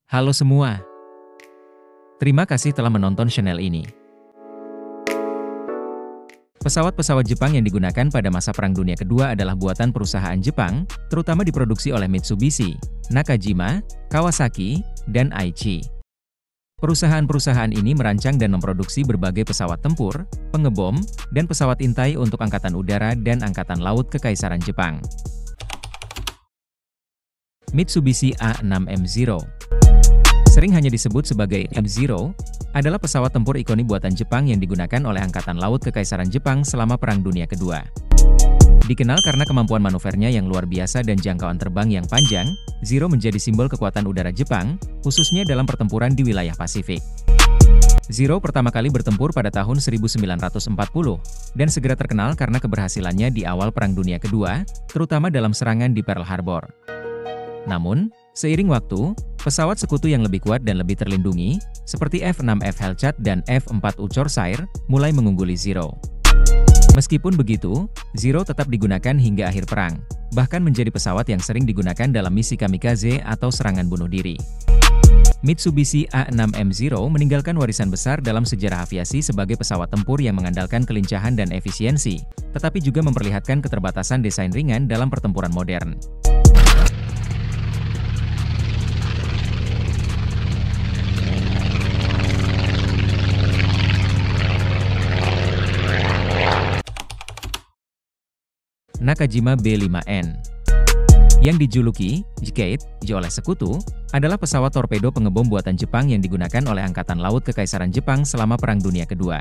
Halo semua, terima kasih telah menonton channel ini. Pesawat-pesawat Jepang yang digunakan pada masa Perang Dunia Kedua adalah buatan perusahaan Jepang, terutama diproduksi oleh Mitsubishi, Nakajima, Kawasaki, dan Aichi. Perusahaan-perusahaan ini merancang dan memproduksi berbagai pesawat tempur, pengebom, dan pesawat intai untuk Angkatan Udara dan Angkatan Laut Kekaisaran Jepang. Mitsubishi A6M0 sering hanya disebut sebagai M0, adalah pesawat tempur ikonik buatan Jepang yang digunakan oleh Angkatan Laut Kekaisaran Jepang selama Perang Dunia Kedua. Dikenal karena kemampuan manuvernya yang luar biasa dan jangkauan terbang yang panjang, Zero menjadi simbol kekuatan udara Jepang, khususnya dalam pertempuran di wilayah Pasifik. Zero pertama kali bertempur pada tahun 1940, dan segera terkenal karena keberhasilannya di awal Perang Dunia Kedua, terutama dalam serangan di Pearl Harbor. Namun, seiring waktu, pesawat sekutu yang lebih kuat dan lebih terlindungi, seperti F-6F Hellcat dan F-4U Corsair, mulai mengungguli Zero. Meskipun begitu, Zero tetap digunakan hingga akhir perang, bahkan menjadi pesawat yang sering digunakan dalam misi kamikaze atau serangan bunuh diri. Mitsubishi A6M0 meninggalkan warisan besar dalam sejarah aviasi sebagai pesawat tempur yang mengandalkan kelincahan dan efisiensi, tetapi juga memperlihatkan keterbatasan desain ringan dalam pertempuran modern. Nakajima B5N yang dijuluki J-Kate oleh sekutu, adalah pesawat torpedo pengebom buatan Jepang yang digunakan oleh Angkatan Laut Kekaisaran Jepang selama Perang Dunia Kedua.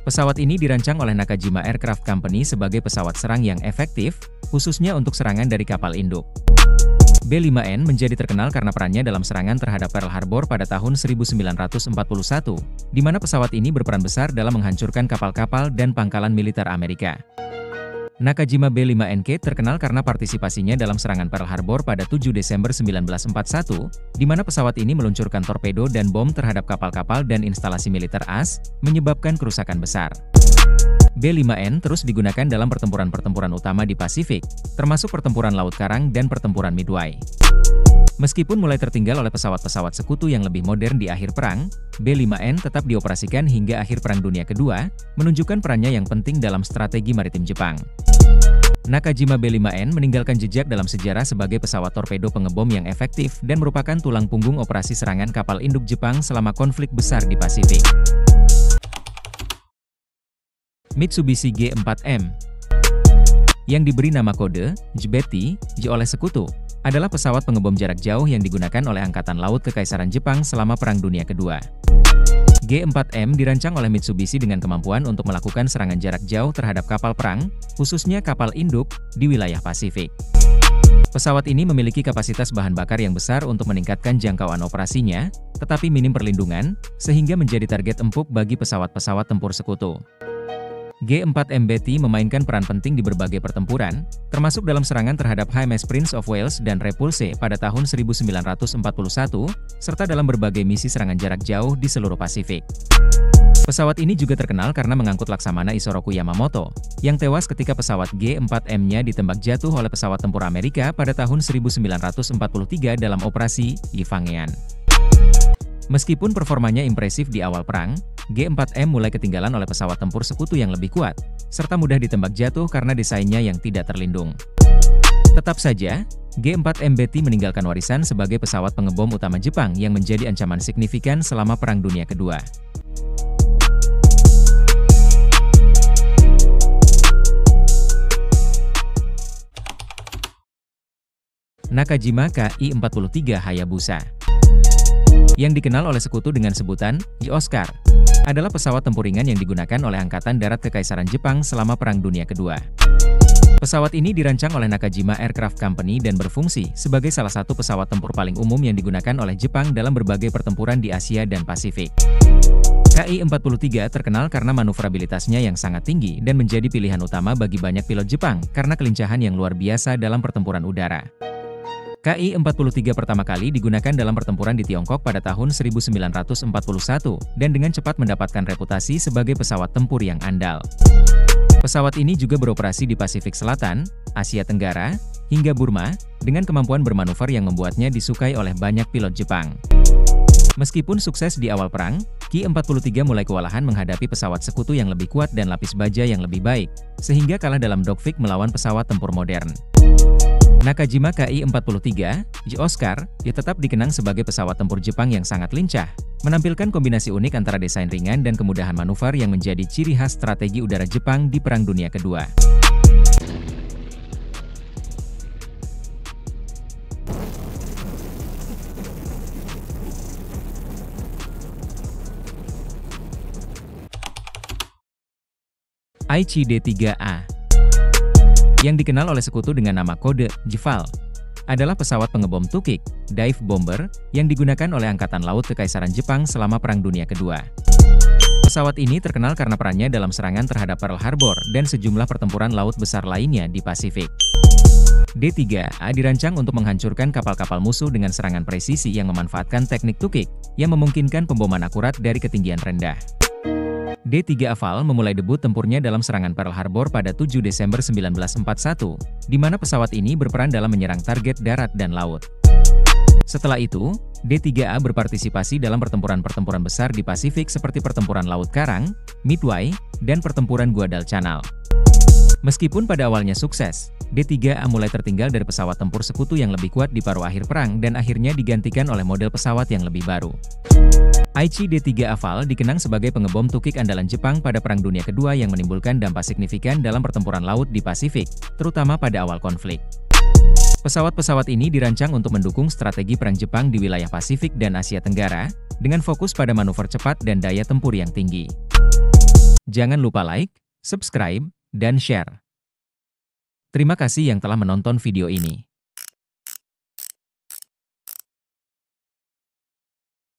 Pesawat ini dirancang oleh Nakajima Aircraft Company sebagai pesawat serang yang efektif, khususnya untuk serangan dari kapal induk. B5N menjadi terkenal karena perannya dalam serangan terhadap Pearl Harbor pada tahun 1941, di mana pesawat ini berperan besar dalam menghancurkan kapal-kapal dan pangkalan militer Amerika. Nakajima B5NK terkenal karena partisipasinya dalam serangan Pearl Harbor pada 7 Desember 1941, di mana pesawat ini meluncurkan torpedo dan bom terhadap kapal-kapal dan instalasi militer AS, menyebabkan kerusakan besar. B5N terus digunakan dalam pertempuran-pertempuran utama di Pasifik, termasuk pertempuran Laut Karang dan pertempuran Midway. Meskipun mulai tertinggal oleh pesawat-pesawat sekutu yang lebih modern di akhir perang, B5N tetap dioperasikan hingga akhir Perang Dunia Kedua, menunjukkan perannya yang penting dalam strategi maritim Jepang. Nakajima B5N meninggalkan jejak dalam sejarah sebagai pesawat torpedo pengebom yang efektif dan merupakan tulang punggung operasi serangan kapal induk Jepang selama konflik besar di Pasifik. Mitsubishi G4M yang diberi nama kode JBETI oleh sekutu, adalah pesawat pengebom jarak jauh yang digunakan oleh Angkatan Laut Kekaisaran Jepang selama Perang Dunia Kedua. G4M dirancang oleh Mitsubishi dengan kemampuan untuk melakukan serangan jarak jauh terhadap kapal perang, khususnya kapal induk, di wilayah Pasifik. Pesawat ini memiliki kapasitas bahan bakar yang besar untuk meningkatkan jangkauan operasinya, tetapi minim perlindungan, sehingga menjadi target empuk bagi pesawat-pesawat tempur sekutu. G4M-BT memainkan peran penting di berbagai pertempuran, termasuk dalam serangan terhadap HMS Prince of Wales dan Repulse pada tahun 1941, serta dalam berbagai misi serangan jarak jauh di seluruh Pasifik. Pesawat ini juga terkenal karena mengangkut Laksamana Isoroku Yamamoto, yang tewas ketika pesawat G4M-nya ditembak jatuh oleh pesawat tempur Amerika pada tahun 1943 dalam operasi Yifangyeon. Meskipun performanya impresif di awal perang, G4M mulai ketinggalan oleh pesawat tempur sekutu yang lebih kuat, serta mudah ditembak jatuh karena desainnya yang tidak terlindung. Tetap saja, G4M-BT meninggalkan warisan sebagai pesawat pengebom utama Jepang yang menjadi ancaman signifikan selama Perang Dunia Kedua. Nakajima Ki-43 Hayabusa yang dikenal oleh sekutu dengan sebutan Oscar, adalah pesawat tempur ringan yang digunakan oleh Angkatan Darat Kekaisaran Jepang selama Perang Dunia Kedua. Pesawat ini dirancang oleh Nakajima Aircraft Company dan berfungsi sebagai salah satu pesawat tempur paling umum yang digunakan oleh Jepang dalam berbagai pertempuran di Asia dan Pasifik. Ki-43 terkenal karena manuverabilitasnya yang sangat tinggi dan menjadi pilihan utama bagi banyak pilot Jepang karena kelincahan yang luar biasa dalam pertempuran udara. Ki-43 pertama kali digunakan dalam pertempuran di Tiongkok pada tahun 1941 dan dengan cepat mendapatkan reputasi sebagai pesawat tempur yang andal. Pesawat ini juga beroperasi di Pasifik Selatan, Asia Tenggara, hingga Burma, dengan kemampuan bermanuver yang membuatnya disukai oleh banyak pilot Jepang. Meskipun sukses di awal perang, Ki-43 mulai kewalahan menghadapi pesawat sekutu yang lebih kuat dan lapis baja yang lebih baik, sehingga kalah dalam dogfight melawan pesawat tempur modern. Nakajima Ki-43, J Oscar, tetap dikenang sebagai pesawat tempur Jepang yang sangat lincah, menampilkan kombinasi unik antara desain ringan dan kemudahan manuver yang menjadi ciri khas strategi udara Jepang di Perang Dunia Kedua. Aichi D-3A, yang dikenal oleh sekutu dengan nama kode JVAL, adalah pesawat pengebom tukik, dive bomber, yang digunakan oleh Angkatan Laut Kekaisaran Jepang selama Perang Dunia Kedua. Pesawat ini terkenal karena perannya dalam serangan terhadap Pearl Harbor dan sejumlah pertempuran laut besar lainnya di Pasifik. D-3A dirancang untuk menghancurkan kapal-kapal musuh dengan serangan presisi yang memanfaatkan teknik tukik, yang memungkinkan pemboman akurat dari ketinggian rendah. D-3A VAL memulai debut tempurnya dalam serangan Pearl Harbor pada 7 Desember 1941, di mana pesawat ini berperan dalam menyerang target darat dan laut. Setelah itu, D-3A berpartisipasi dalam pertempuran-pertempuran besar di Pasifik seperti Pertempuran Laut Karang, Midway, dan Pertempuran Guadalcanal. Meskipun pada awalnya sukses, D-3A mulai tertinggal dari pesawat tempur sekutu yang lebih kuat di paruh akhir perang dan akhirnya digantikan oleh model pesawat yang lebih baru. Aichi D-3A VAL dikenang sebagai pengebom tukik andalan Jepang pada Perang Dunia Kedua yang menimbulkan dampak signifikan dalam pertempuran laut di Pasifik, terutama pada awal konflik. Pesawat-pesawat ini dirancang untuk mendukung strategi perang Jepang di wilayah Pasifik dan Asia Tenggara, dengan fokus pada manuver cepat dan daya tempur yang tinggi. Jangan lupa like, subscribe, dan share. Terima kasih yang telah menonton video ini.